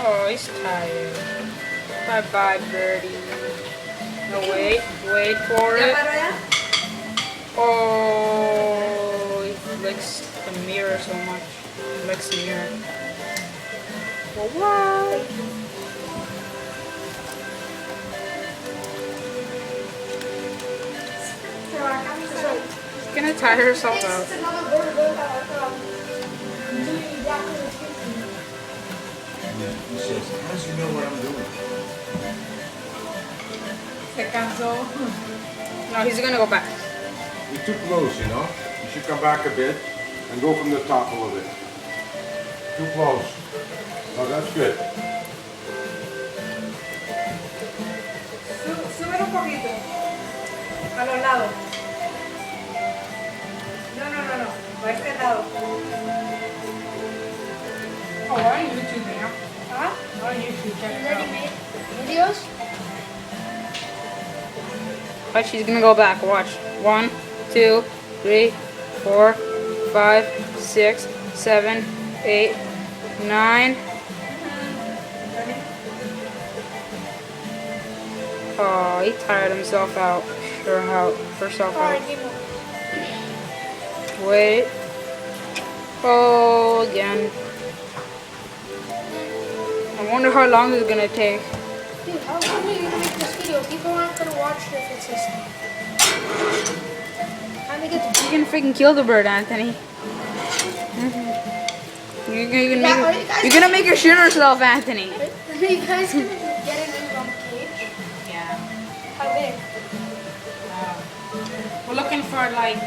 Oh, he's tired. Bye-bye, birdie. No, wait for ¿Ya it. paró ya? Oh, he licks the mirror so much. He licks the mirror. Well, what? Se va a cansar. She's gonna tire herself out. It's another burger. He says, how does he know what I'm doing? Se cansó. No, he's gonna go back. You're too close, you know? You should come back a bit and go from the top a little bit. Too close. Oh, that's good. Súbelo un poquito. A los lados. No. A este lado. Oh, we're on YouTube now. ¿Ah? We're on YouTube. Check it Already out. made videos. But she's gonna go back. Watch. 1, 2, 3, 4, 5, 6, 7, 8, 9. Oh, he tired himself out. Herself out. Alright, game over. Wait. Oh, again. I wonder how long it's gonna take. Dude, how long are you gonna make this video? People aren't gonna watch it if it's this thing. Time to get the You can freaking kill the bird, Anthony. You're gonna make her shoot herself, Anthony. Are you guys gonna get it in on the cage? Yeah. How big? We're looking for like